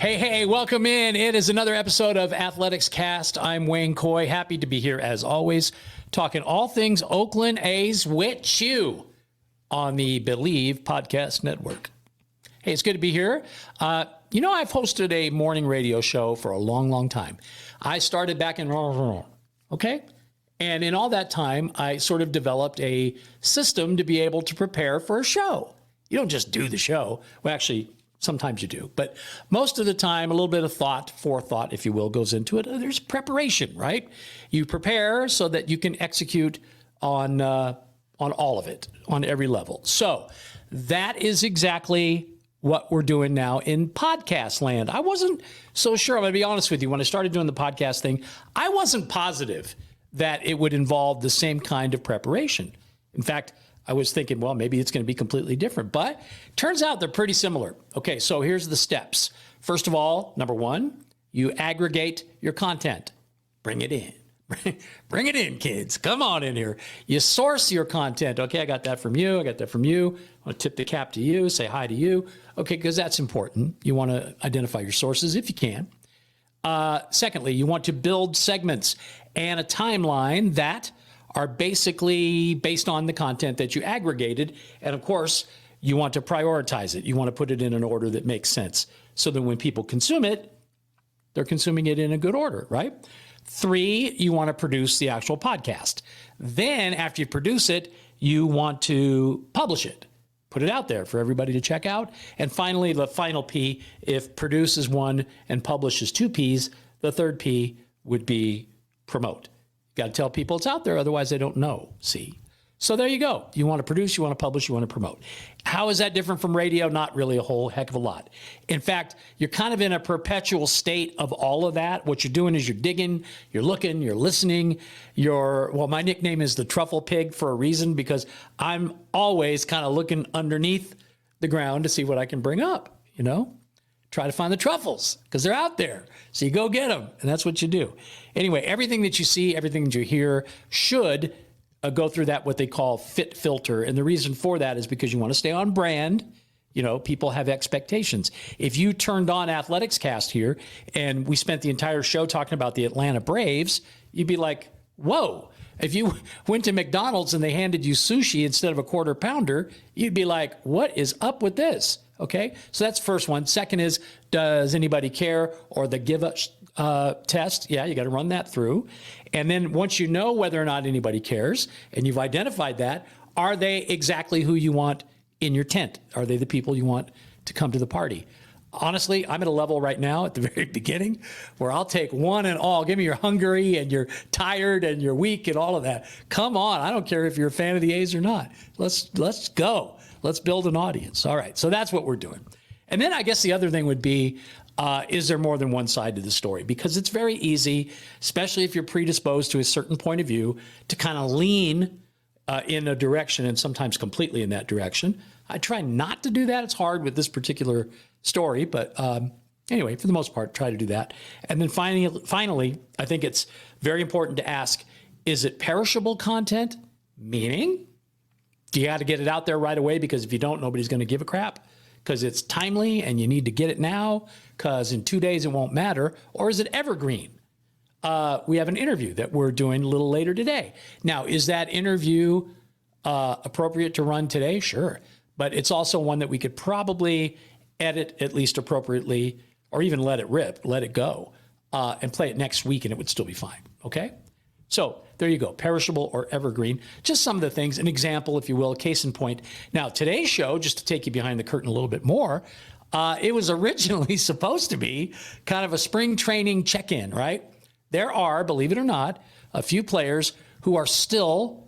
Hey, welcome in. It is another episode of AthleticsCast. I'm Wayne Coy. Happy to be here as always, talking all things Oakland A's with you on the Believe Podcast Network. Hey, it's good to be here. I've hosted a morning radio show for a long time. I started back in, okay? And in all that time, I sort of developed a system to be able to prepare for a show. You don't just do the show. Well, actually, sometimes you do, but most of the time, a little bit of forethought, if you will, goes into it. There's preparation, right? You prepare so that you can execute on all of it, on every level. So that is exactly what we're doing now in podcast land. I wasn't so sure. I'm going to be honest with you. When I started doing the podcast thing, I wasn't positive that it would involve the same kind of preparation. In fact, I was thinking, well, maybe it's going to be completely different, but turns out they're pretty similar. Okay, so here's the steps. First of all, number one, you aggregate your content. Bring it in. Bring it in, kids. Come on in here. You source your content. Okay, I got that from you. I got that from you. I want to tip the cap to you, say hi to you. Okay, because that's important. You want to identify your sources if you can. Secondly, you want to build segments and a timeline that are basically based on the content that you aggregated. And of course, you want to prioritize it. You want to put it in an order that makes sense so that when people consume it, they're consuming it in a good order, right? 3, you want to produce the actual podcast. Then after you produce it, you want to publish it, put it out there for everybody to check out. And finally, the final P, if produce is 1 and publish is 2 Ps, the third P would be promote. Got to tell people it's out there, otherwise they don't know, see? So there you go. You want to produce, you want to publish, you want to promote. How is that different from radio? Not really a whole heck of a lot. In fact, you're kind of in a perpetual state of all of that. What you're doing is you're digging, you're looking, you're listening. My nickname is the Truffle Pig for a reason, because I'm always kind of looking underneath the ground to see what I can bring up, Try to find the truffles because they're out there. So you go get them, and that's what you do. Anyway, everything that you see, everything that you hear should go through that what they call fit filter. And the reason for that is because you want to stay on brand. People have expectations. If you turned on AthleticsCast here and we spent the entire show talking about the Atlanta Braves, you'd be like, whoa. If you went to McDonald's and they handed you sushi instead of a quarter pounder, you'd be like, what is up with this? Okay, so that's the first one. Second is, does anybody care, or the give us test? Yeah, you got to run that through. And then once you know whether or not anybody cares, and you've identified that, are they exactly who you want in your tent? Are they the people you want to come to the party? Honestly, I'm at a level right now at the very beginning where I'll take one and all. Give me you're hungry and you're tired and you're weak and all of that. Come on, I don't care if you're a fan of the A's or not. Let's go. Let's build an audience. All right, so that's what we're doing. And then I guess the other thing would be, is there more than one side to the story? Because it's very easy, especially if you're predisposed to a certain point of view, to kind of lean in a direction and sometimes completely in that direction. I try not to do that. It's hard with this particular story, but anyway, for the most part, try to do that. And then finally, I think it's very important to ask, is it perishable content? Meaning, you got to get it out there right away, because if you don't, nobody's going to give a crap, because it's timely and you need to get it now, because in 2 days it won't matter. Or is it evergreen? We have an interview that we're doing a little later today. Now, is that interview appropriate to run today? Sure. But it's also one that we could probably edit at least appropriately, or even let it rip, let it go, and play it next week, and it would still be fine. Okay? So there you go, perishable or evergreen. Just some of the things, an example, if you will, a case in point. Now, today's show, just to take you behind the curtain a little bit more, it was originally supposed to be kind of a spring training check-in, right? There are, believe it or not, a few players who are still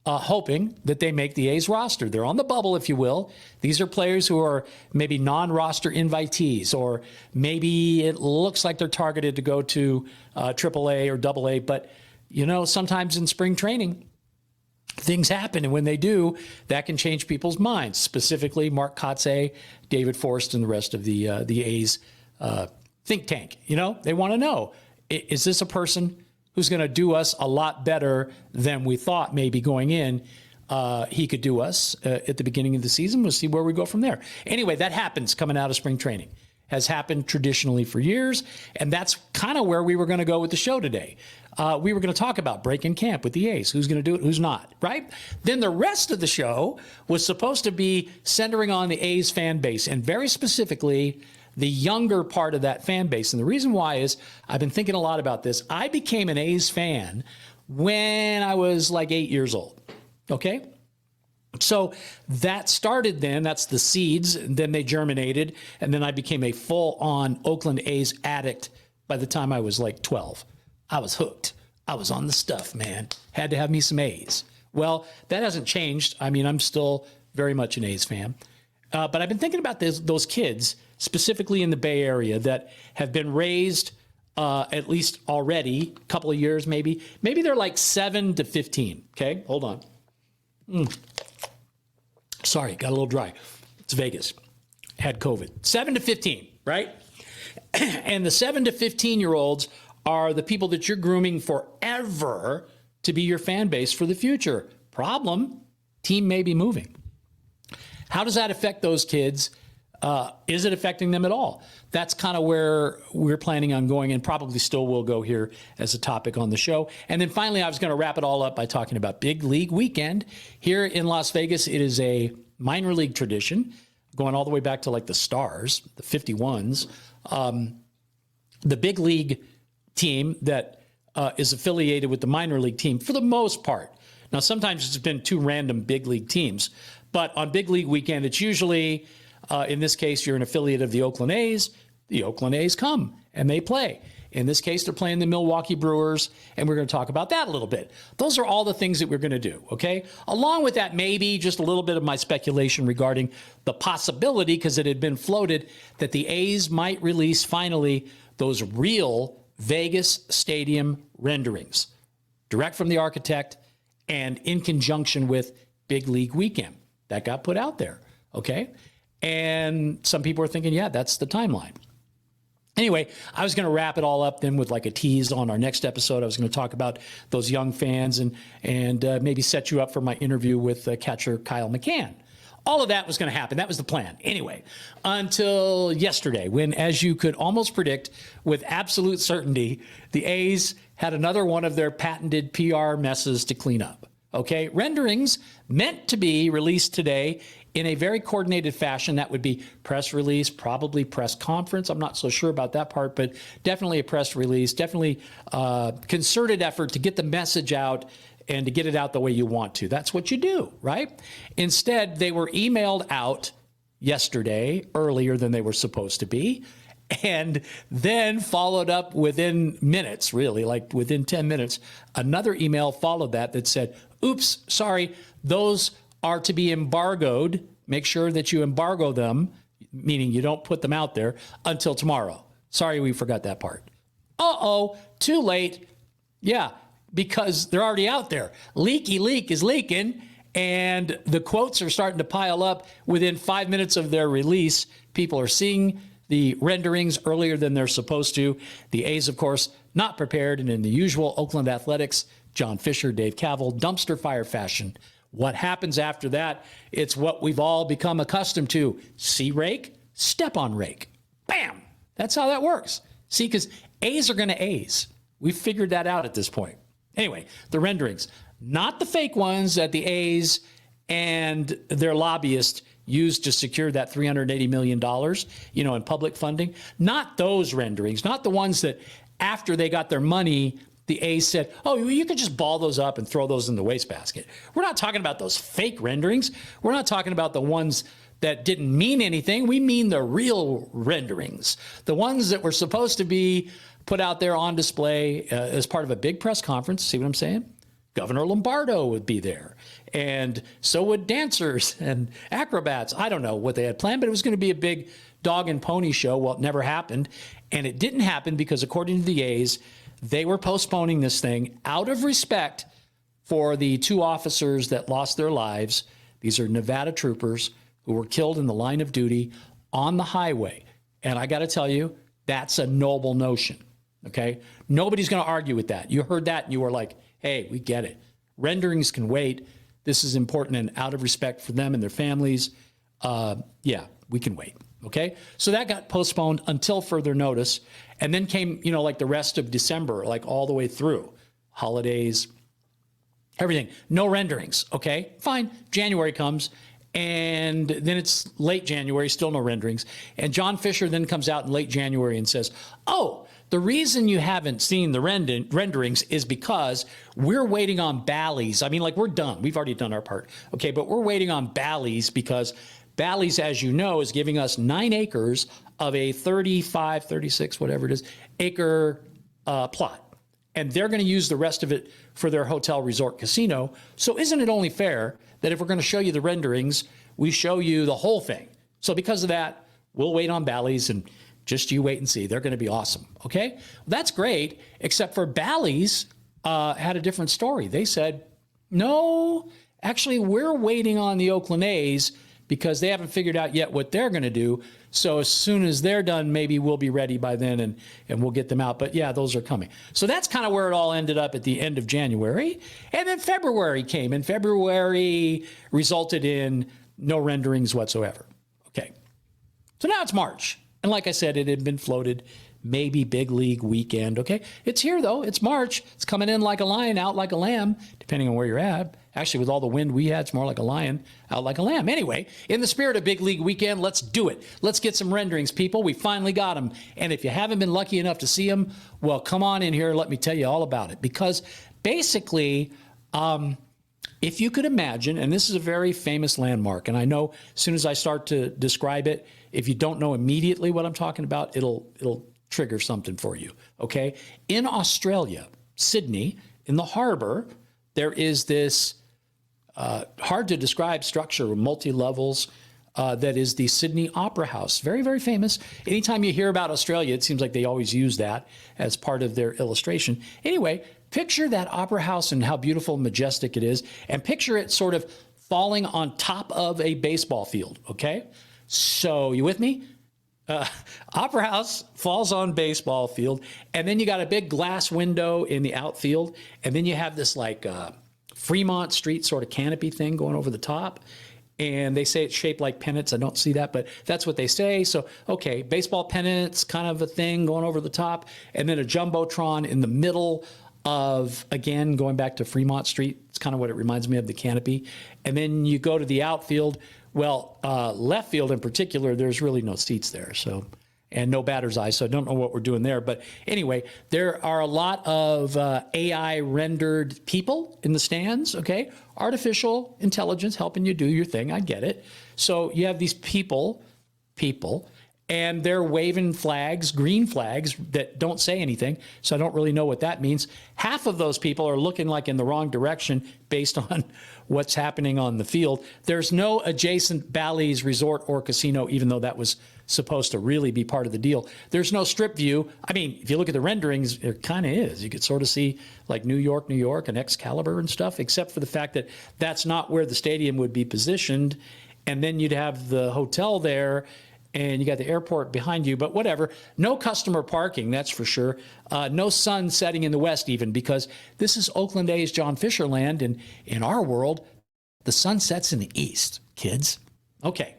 hoping that they make the A's roster. They're on the bubble, if you will. These are players who are maybe non-roster invitees, or maybe it looks like they're targeted to go to AAA or AA, but sometimes in spring training, things happen, and when they do, that can change people's minds. Specifically, Mark Kotze, David Forrest, and the rest of the A's think tank. They want to know, is this a person who's going to do us a lot better than we thought maybe going in? He could do us at the beginning of the season. We'll see where we go from there. Anyway, that happens coming out of spring training. has happened traditionally for years, and that's kind of where we were going to go with the show today. We were going to talk about breaking camp with the A's. Who's going to do it, who's not, right? Then the rest of the show was supposed to be centering on the A's fan base, and very specifically, the younger part of that fan base. And the reason why is I've been thinking a lot about this. I became an A's fan when I was like 8 years old, okay? So that started then, that's the seeds, and then they germinated, and then I became a full-on Oakland A's addict by the time I was like 12. I was hooked. I was on the stuff, man. Had to have me some A's. Well, that hasn't changed. I mean, I'm still very much an A's fan. But I've been thinking about those kids, specifically in the Bay Area, that have been raised at least already, a couple of years maybe. Maybe they're like 7 to 15, okay? Hold on. Sorry, got a little dry. It's Vegas. Had COVID. 7 to 15, right? And the 7 to 15-year-olds are the people that you're grooming forever to be your fan base for the future. Problem, team may be moving. How does that affect those kids? Is it affecting them at all? That's kind of where we're planning on going, and probably still will go here as a topic on the show. And then finally, I was going to wrap it all up by talking about Big League Weekend. Here in Las Vegas, it is a minor league tradition, going all the way back to like the Stars, the 51s. The Big League team that is affiliated with the minor league team for the most part. Now, sometimes it's been two random big league teams, but on Big League Weekend, it's usually, in this case, you're an affiliate of the Oakland A's. The Oakland A's come and they play. In this case, they're playing the Milwaukee Brewers, and we're going to talk about that a little bit. Those are all the things that we're going to do, okay? Along with that, maybe just a little bit of my speculation regarding the possibility, because it had been floated, that the A's might release finally those real Vegas stadium renderings, direct from the architect and in conjunction with Big League Weekend. That got put out there, okay? And some people are thinking, yeah, that's the timeline. Anyway, I was going to wrap it all up then with like a tease on our next episode. I was going to talk about those young fans and maybe set you up for my interview with catcher Kyle McCann. All of that was going to happen. That was the plan. Anyway, until yesterday, when, as you could almost predict with absolute certainty, the A's had another one of their patented PR messes to clean up. Okay, renderings meant to be released today in a very coordinated fashion. That would be press release, probably press conference. I'm not so sure about that part, but definitely a press release, definitely concerted effort to get the message out and to get it out the way you want to. That's what you do, right? Instead, they were emailed out yesterday, earlier than they were supposed to be, and then followed up within minutes, really, like within 10 minutes. Another email followed that said, oops, sorry, those are to be embargoed. Make sure that you embargo them, meaning you don't put them out there until tomorrow. Sorry, we forgot that part. Uh-oh, too late. Yeah, because they're already out there. Leaky leak is leaking, and the quotes are starting to pile up within 5 minutes of their release. People are seeing the renderings earlier than they're supposed to. The A's, of course, not prepared, and in the usual Oakland Athletics, John Fisher, Dave Kaval, dumpster fire fashion. What happens after that? It's what we've all become accustomed to. See rake, step on rake. Bam! That's how that works. See, because A's are going to A's. We've figured that out at this point. Anyway, the renderings, not the fake ones that the A's and their lobbyists used to secure that $380 million, in public funding. Not those renderings, not the ones that after they got their money, the A's said, oh, you could just ball those up and throw those in the wastebasket. We're not talking about those fake renderings. We're not talking about the ones that didn't mean anything. We mean the real renderings, the ones that were supposed to be put out there on display as part of a big press conference. See what I'm saying? Governor Lombardo would be there, and so would dancers and acrobats. I don't know what they had planned, but it was going to be a big dog and pony show. Well, it never happened, and it didn't happen because, according to the A's, they were postponing this thing out of respect for the two officers that lost their lives. These are Nevada troopers who were killed in the line of duty on the highway. And I got to tell you, that's a noble notion, okay? Nobody's going to argue with that. You heard that and you were like, hey, we get it. Renderings can wait. This is important, and out of respect for them and their families, yeah, we can wait. Okay. So that got postponed until further notice. And then came, like the rest of December, like all the way through holidays, everything, no renderings. Okay, fine. January comes and then it's late January, still no renderings. And John Fisher then comes out in late January and says, oh, the reason you haven't seen the renderings is because we're waiting on Bally's. I mean, like, we're done. We've already done our part. Okay, but we're waiting on Bally's because Bally's, as you know, is giving us 9 acres of a 35, 36, whatever it is, acre plot. And they're going to use the rest of it for their hotel, resort, casino. So isn't it only fair that if we're going to show you the renderings, we show you the whole thing? So because of that, we'll wait on Bally's, and just you wait and see. They're going to be awesome. Okay, well, that's great, except for Bally's had a different story. They said, no, actually, we're waiting on the Oakland A's because they haven't figured out yet what they're going to do. So as soon as they're done, maybe we'll be ready by then, and we'll get them out. But yeah, those are coming. So that's kind of where it all ended up at the end of January. And then February came, and February resulted in no renderings whatsoever. Okay. So now it's March. And like I said, it had been floated, maybe big league weekend. Okay. It's here though. It's March. It's coming in like a lion, out like a lamb, depending on where you're at. Actually, with all the wind we had, it's more like a lion, out like a lamb. Anyway, in the spirit of big league weekend, let's do it. Let's get some renderings, people. We finally got them. And if you haven't been lucky enough to see them, well, come on in here. Let me tell you all about it. Because basically, if you could imagine, and this is a very famous landmark, and I know as soon as I start to describe it, if you don't know immediately what I'm talking about, it'll trigger something for you, okay? In Australia, Sydney, in the harbor, there is this hard to describe structure with multi-levels that is the Sydney Opera House. Very, very famous. Anytime you hear about Australia, it seems like they always use that as part of their illustration. Anyway, picture that opera house and how beautiful and majestic it is, and picture it sort of falling on top of a baseball field, okay? So you with me? Opera house falls on baseball field, and then you got a big glass window in the outfield, and then you have this like Fremont Street sort of canopy thing going over the top, and they say it's shaped like pennants. I don't see that, but that's what they say. So, okay, baseball pennants, kind of a thing going over the top, and then a jumbotron in the middle of, again, going back to Fremont Street. It's kind of what it reminds me of, the canopy. And then you go to the outfield. Well, left field in particular, there's really no seats there, so, and no batter's eye, so I don't know what we're doing there. But anyway, there are a lot of AI rendered people in the stands, okay? Artificial intelligence helping you do your thing, I get it. So you have these people, and they're waving flags, green flags that don't say anything, so I don't really know what that means. Half of those people are looking like in the wrong direction based on what's happening on the field. There's no adjacent Bally's resort or casino, even though that was supposed to really be part of the deal. There's no strip view. I mean, if you look at the renderings, it kind of is. You could sort of see like New York, and Excalibur and stuff, except for the fact that that's not where the stadium would be positioned. And then you'd have the hotel there, and you got the airport behind you, but whatever. No customer parking, that's for sure. No sun setting in the west even, because this is Oakland A's John Fisher land, and in our world, the sun sets in the east, kids. Okay.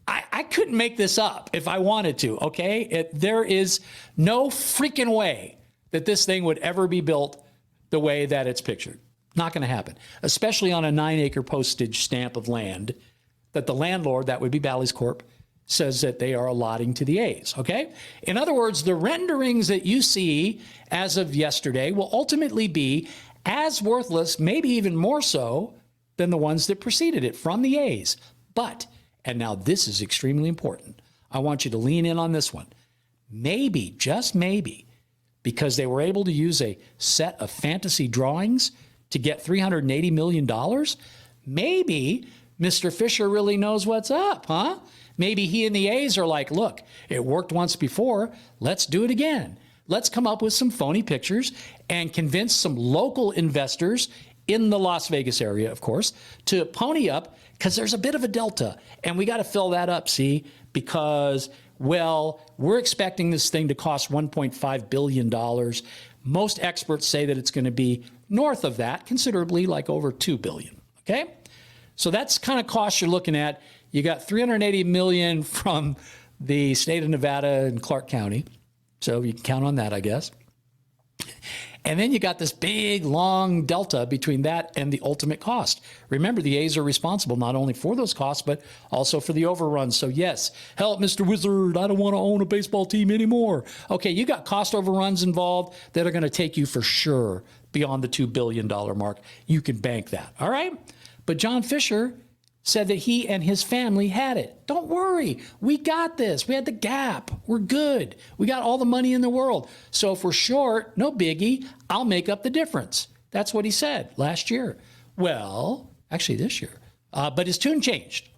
I couldn't make this up if I wanted to, okay? There is no freaking way that this thing would ever be built the way that it's pictured. Not going to happen, especially on a 9-acre postage stamp of land that the landlord, that would be Bally's Corp, says that they are allotting to the A's, okay? In other words, the renderings that you see as of yesterday will ultimately be as worthless, maybe even more so, than the ones that preceded it from the A's. But, and now this is extremely important, I want you to lean in on this one. Maybe, just maybe, because they were able to use a set of fantasy drawings to get $380 million, maybe Mr. Fisher really knows what's up, huh? Maybe he and the A's are like, look, it worked once before. Let's do it again. Let's come up with some phony pictures and convince some local investors in the Las Vegas area, of course, to pony up, because there's a bit of a delta, and we got to fill that up, see, because, well, we're expecting this thing to cost $1.5 billion. Most experts say that it's going to be north of that, considerably, like over $2 billion, okay? So that's kind of cost you're looking at. You got $380 million from the state of Nevada and Clark County. So you can count on that, I guess. And then you got this big, long delta between that and the ultimate cost. Remember, the A's are responsible not only for those costs, but also for the overruns. So yes, help, Mr. Wizard. I don't want to own a baseball team anymore. Okay, you got cost overruns involved that are going to take you for sure beyond the $2 billion mark. You can bank that, all right? But John Fisher said that he and his family had it. Don't worry. We got this. We had the gap. We're good. We got all the money in the world. So if we're short, no biggie. I'll make up the difference. That's what he said last year. Well, actually this year. But his tune changed.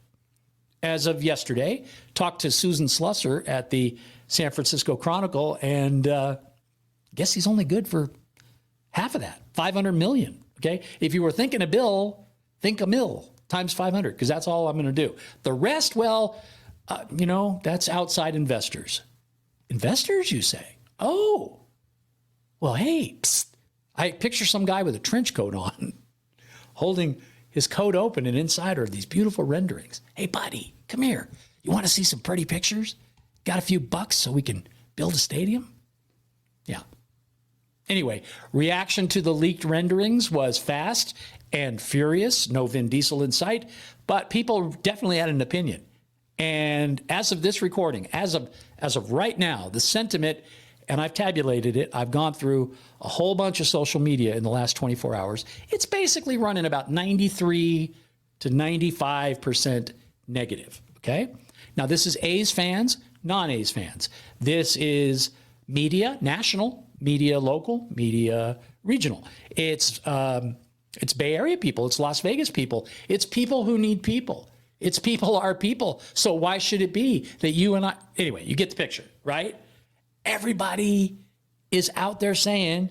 As of yesterday, talked to Susan Slusser at the San Francisco Chronicle, and guess he's only good for half of that, $500 million. Okay. If you were thinking a bill, think a mill. Times 500, because that's all I'm going to do. The rest, well, that's outside investors. Investors, you say? Oh, well, hey, psst. I picture some guy with a trench coat on, holding his coat open, and inside are these beautiful renderings. Hey, buddy, come here. You want to see some pretty pictures? Got a few bucks so we can build a stadium? Yeah. Anyway, reaction to the leaked renderings was fast and furious. No Vin Diesel in sight, but people definitely had an opinion. And as of this recording, as of right now, the sentiment, and I've tabulated it, I've gone through a whole bunch of social media in the last 24 hours. It's basically running about 93 to 95% negative, okay? Now, this is A's fans, non-A's fans. This is media, national, media local, media regional. It's Bay Area people. It's Las Vegas people. It's people who need people. It's people are people. So why should it be that you and I, anyway, you get the picture, right? Everybody is out there saying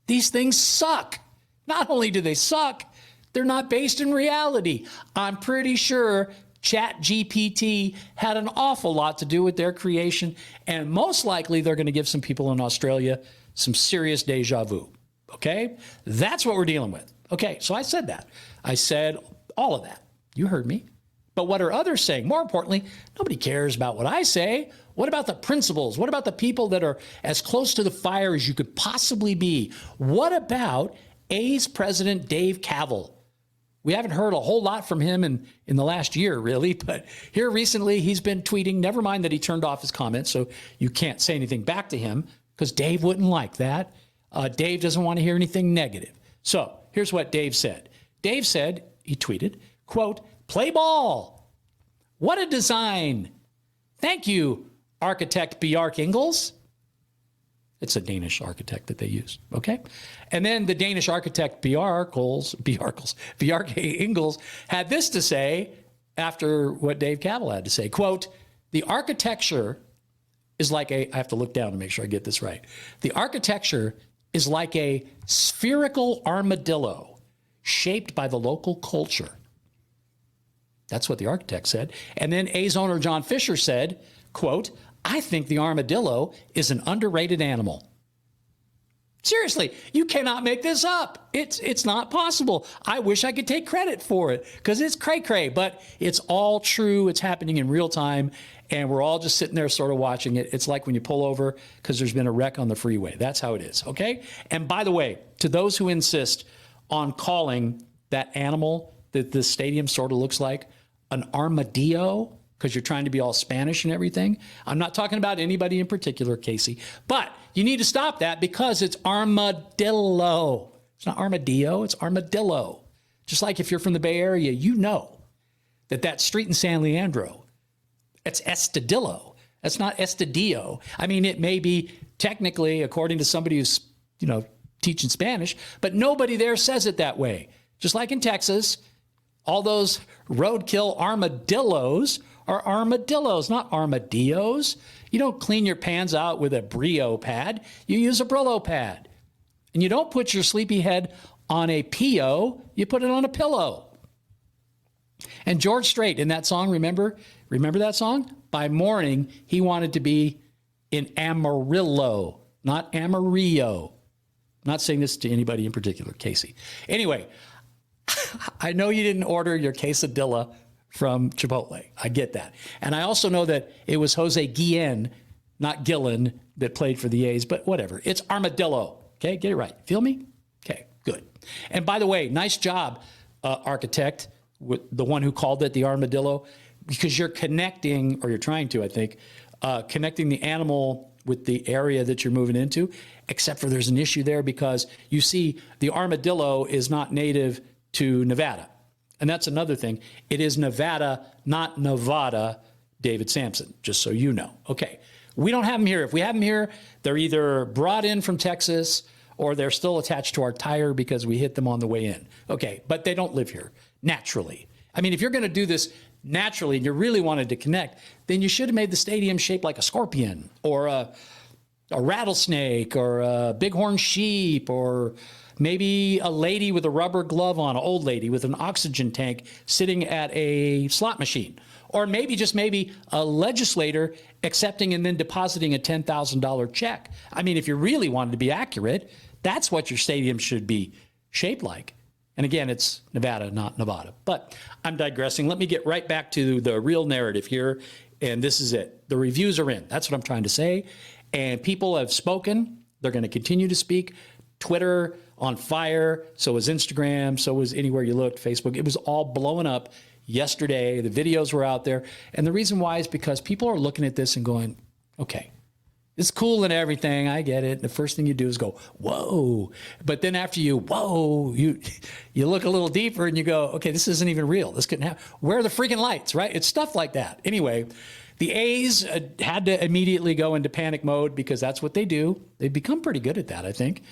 these things suck. Not only do they suck, they're not based in reality. I'm pretty sure ChatGPT had an awful lot to do with their creation, and most likely they're going to give some people in Australia some serious deja vu. Okay? That's what we're dealing with. Okay, so I said that. I said all of that. You heard me. But what are others saying? More importantly, nobody cares about what I say. What about the principals? What about the people that are as close to the fire as you could possibly be? What about A's president Dave Kaval? We haven't heard a whole lot from him in the last year, really, but here recently he's been tweeting. Never mind that he turned off his comments, so you can't say anything back to him because Dave wouldn't like that. Dave doesn't want to hear anything negative. So here's what Dave said. Dave said, he tweeted, quote, "Play ball. What a design. Thank you, architect Bjarke Ingels." It's a Danish architect that they use, okay? And then the Danish architect Bjarke Ingels had this to say after what Dave Kaval had to say, quote, "The architecture is like I have to look down to make sure I get this right. The architecture is like a spherical armadillo shaped by the local culture." That's what the architect said. And then A's owner John Fisher said, quote, "I think the armadillo is an underrated animal." Seriously, you cannot make this up. It's not possible. I wish I could take credit for it because it's cray-cray, but it's all true. It's happening in real time, and we're all just sitting there sort of watching it. It's like when you pull over because there's been a wreck on the freeway. That's how it is, okay? And by the way, to those who insist on calling that animal that this stadium sort of looks like an armadillo, because you're trying to be all Spanish and everything. I'm not talking about anybody in particular, Casey, but you need to stop that because it's armadillo. It's not armadillo, it's armadillo. Just like if you're from the Bay Area, you know that street in San Leandro, it's Estadillo. That's not Estadillo. I mean, it may be technically, according to somebody who's, teaching Spanish, but nobody there says it that way. Just like in Texas, all those roadkill armadillos are armadillos, not armadillos. You don't clean your pans out with a Brio pad. You use a Brillo pad. And you don't put your sleepy head on a P.O., you put it on a pillow. And George Strait in that song, remember that song? By morning, he wanted to be in Amarillo, not Amarillo. I'm not saying this to anybody in particular, Casey. Anyway, I know you didn't order your quesadilla from Chipotle. I get that. And I also know that it was Jose Guillen, not Gillen, that played for the A's, but whatever. It's Armadillo. Okay, get it right. Feel me? Okay, good. And by the way, nice job, architect, with the one who called it the Armadillo, because you're connecting, or you're trying to, I think, connecting the animal with the area that you're moving into, except for there's an issue there because you see the armadillo is not native to Nevada. And that's another thing. It is Nevada, not Nevada, David Sampson, just so you know. Okay, we don't have them here. If we have them here, they're either brought in from Texas or they're still attached to our tire because we hit them on the way in. Okay, but they don't live here naturally. I mean, if you're going to do this naturally and you really wanted to connect, then you should have made the stadium shaped like a scorpion or a rattlesnake or a bighorn sheep or maybe a lady with a rubber glove on, an old lady with an oxygen tank sitting at a slot machine. Or maybe, just maybe, a legislator accepting and then depositing a $10,000 check. I mean, if you really wanted to be accurate, that's what your stadium should be shaped like. And again, it's Nevada, not Nevada. But I'm digressing. Let me get right back to the real narrative here. And this is it. The reviews are in. That's what I'm trying to say. And people have spoken. They're going to continue to speak. Twitter on fire. So was Instagram. So was anywhere you looked, Facebook. It was all blowing up yesterday. The videos were out there. And the reason why is because people are looking at this and going, okay, it's cool and everything. I get it. The first thing you do is go, whoa. But then after you, whoa, you look a little deeper and you go, okay, this isn't even real. This couldn't happen. Where are the freaking lights, right? It's stuff like that. Anyway, the A's had to immediately go into panic mode because that's what they do. They've become pretty good at that, I think.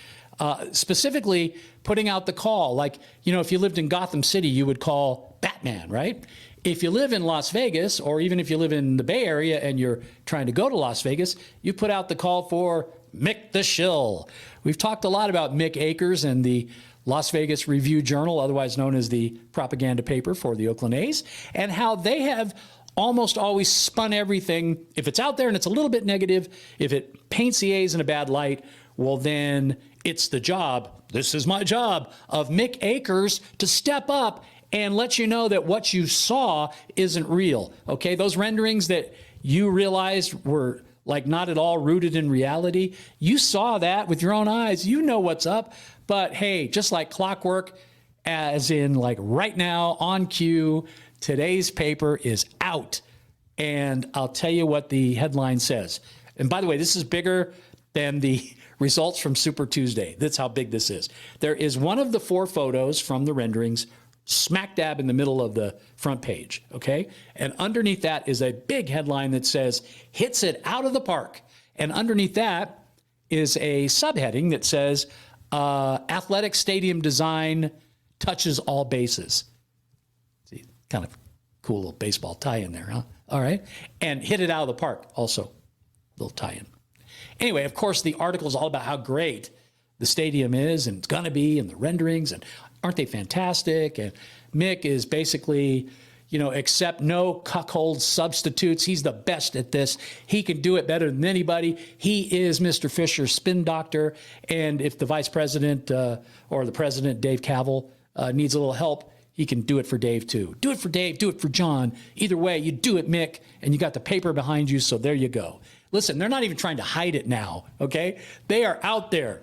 Specifically putting out the call. Like, you know, if you lived in Gotham City, you would call Batman, right? If you live in Las Vegas, or even if you live in the Bay Area and you're trying to go to Las Vegas, you put out the call for Mick the Shill. We've talked a lot about Mick Akers and the Las Vegas Review-Journal, otherwise known as the propaganda paper for the Oakland A's, and how they have almost always spun everything. If it's out there and it's a little bit negative, if it paints the A's in a bad light, well, then it's the job, this is my job, of Mick Akers to step up and let you know that what you saw isn't real, okay? Those renderings that you realized were like not at all rooted in reality, you saw that with your own eyes. You know what's up. But hey, just like clockwork, as in like right now on cue, today's paper is out. And I'll tell you what the headline says. And by the way, this is bigger than the results from Super Tuesday. That's how big this is. There is one of the 4 photos from the renderings smack dab in the middle of the front page, okay? And underneath that is a big headline that says, hits it out of the park. And underneath that is a subheading that says, athletic stadium design touches all bases. See, kind of cool little baseball tie-in there, huh? All right. And hit it out of the park, also, little tie-in. Anyway, of course, the article is all about how great the stadium is and it's going to be and the renderings and aren't they fantastic? And Mick is basically, you know, accept no cuckold substitutes. He's the best at this. He can do it better than anybody. He is Mr. Fisher's spin doctor. And if the vice president or the president, Dave Cavil, needs a little help, he can do it for Dave too. Do it for Dave, do it for John. Either way, you do it, Mick, and you got the paper behind you, so there you go. Listen, they're not even trying to hide it now, okay? They are out there.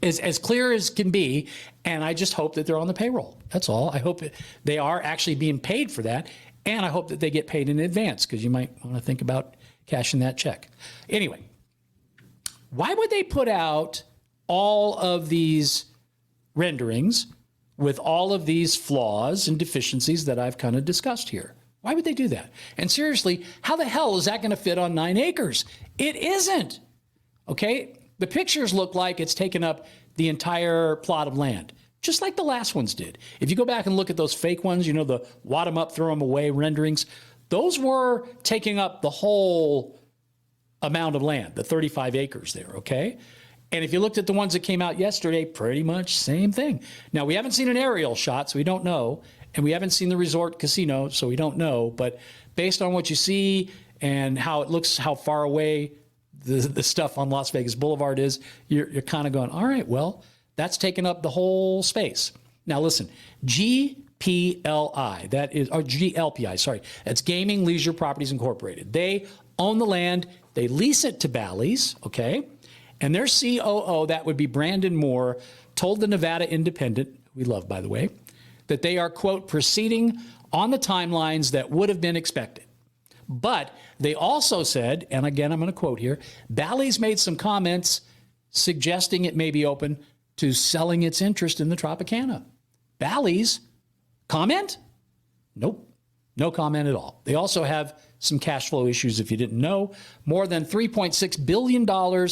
As clear as can be, and I just hope that they're on the payroll. That's all. I hope they are actually being paid for that, and I hope that they get paid in advance because you might want to think about cashing that check. Anyway, why would they put out all of these renderings with all of these flaws and deficiencies that I've kind of discussed here? Why would they do that? And seriously, how the hell is that going to fit on 9 acres? It isn't, okay? The pictures look like it's taken up the entire plot of land, just like the last ones did. If you go back and look at those fake ones, you know, the wad them up, throw them away renderings, those were taking up the whole amount of land, the 35 acres there, okay? And if you looked at the ones that came out yesterday, pretty much same thing. Now, we haven't seen an aerial shot, so we don't know. And we haven't seen the resort casino, so we don't know. But based on what you see and how it looks, how far away the stuff on Las Vegas Boulevard is, you're kind of going, all right, well, that's taken up the whole space. Now, listen, that is, or GLPI, sorry. That's Gaming Leisure Properties Incorporated. They own the land. They lease it to Bally's, okay? And their COO, that would be Brandon Moore, told the Nevada Independent, we love, by the way, that they are, quote, proceeding on the timelines that would have been expected. But they also said, and again, I'm going to quote here, Bally's made some comments suggesting it may be open to selling its interest in the Tropicana. Bally's comment? Nope. No comment at all. They also have some cash flow issues, if you didn't know. More than $3.6 billion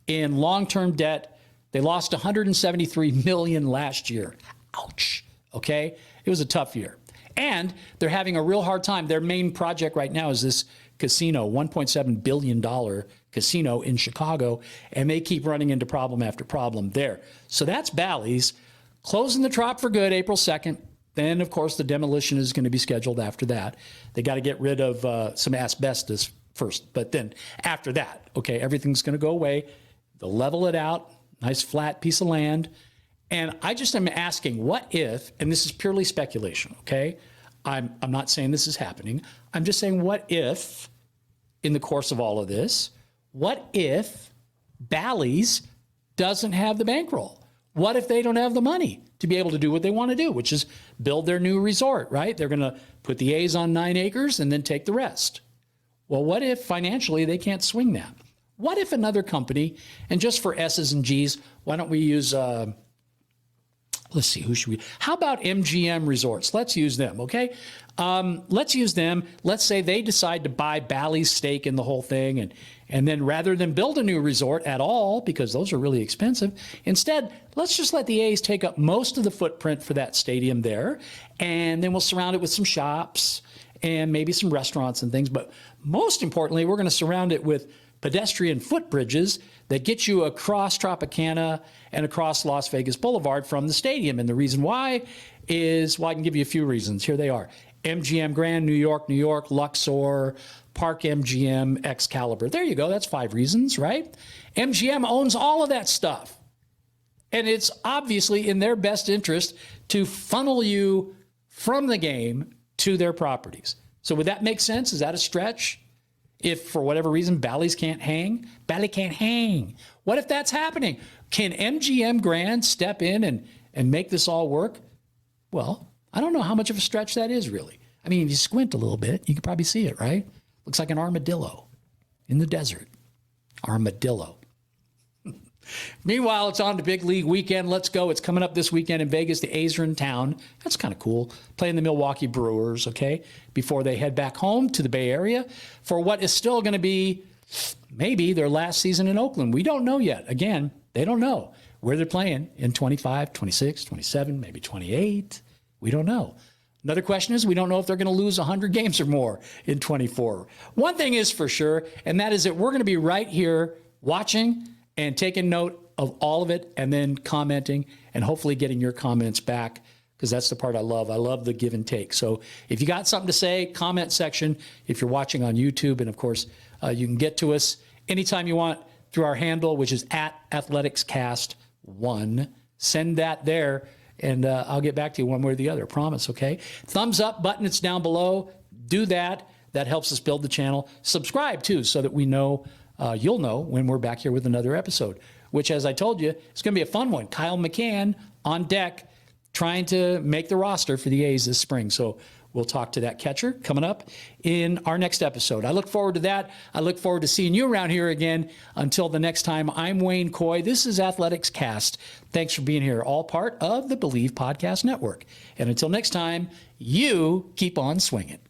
in long-term debt. They lost $173 million last year. Ouch. Okay? It was a tough year. And they're having a real hard time. Their main project right now is this casino, $1.7 billion casino in Chicago, and they keep running into problem after problem there. So that's Bally's. Closing the Trop for good April 2nd. Then, of course, the demolition is going to be scheduled after that. They got to get rid of some asbestos first. But then after that, okay, everything's going to go away. They'll level it out, nice flat piece of land. And I just am asking, what if, and this is purely speculation, okay? I'm not saying this is happening. I'm just saying, what if, in the course of all of this, what if Bally's doesn't have the bankroll? What if they don't have the money to be able to do what they want to do, which is build their new resort, right? They're going to put the A's on 9 acres and then take the rest. Well, what if financially they can't swing that? What if another company, and just for S's and G's, why don't we use, let's see, who should we, how about MGM Resorts? Let's use them, okay? Let's use them. Let's say they decide to buy Bally's stake in the whole thing, and then rather than build a new resort at all, because those are really expensive, instead, let's just let the A's take up most of the footprint for that stadium there, and then we'll surround it with some shops and maybe some restaurants and things. But most importantly, we're going to surround it with pedestrian footbridges that get you across Tropicana and across Las Vegas Boulevard from the stadium. And the reason why is, well, I can give you a few reasons. Here they are. MGM Grand, New York, Luxor, Park MGM, Excalibur. There you go. That's 5 reasons, right? MGM owns all of that stuff. And it's obviously in their best interest to funnel you from the game to their properties. So would that make sense? Is that a stretch? If for whatever reason Bally's can't hang, Bally can't hang. What if that's happening? Can MGM Grand step in and make this all work? Well, I don't know how much of a stretch that is really. I mean, if you squint a little bit, you can probably see it, right? Looks like an armadillo in the desert. Armadillo. Meanwhile, it's on to Big League weekend. Let's go. It's coming up this weekend in Vegas. The A's are in town. That's kind of cool. Playing the Milwaukee Brewers, okay, before they head back home to the Bay Area for what is still going to be maybe their last season in Oakland. We don't know yet. Again, they don't know where they're playing in 25, 26, 27, maybe 28. We don't know. Another question is, we don't know if they're going to lose 100 games or more in 24. One thing is for sure, and that is that we're going to be right here watching and taking note of all of it and then commenting and hopefully getting your comments back, because that's the part I love. I love the give and take. So if you got something to say, comment section. If you're watching on YouTube, and of course, you can get to us anytime you want through our handle, which is @AthleticsCast1. Send that there, and I'll get back to you one way or the other. Promise, okay? Thumbs up button, it's down below. Do that. That helps us build the channel. Subscribe, too, so that we know, you'll know when we're back here with another episode, which, as I told you, it's going to be a fun one. Kyle McCann on deck trying to make the roster for the A's this spring. So we'll talk to that catcher coming up in our next episode. I look forward to that. I look forward to seeing you around here again. Until the next time, I'm Wayne Coy. This is Athletics Cast. Thanks for being here, all part of the Believe Podcast Network. And until next time, you keep on swinging.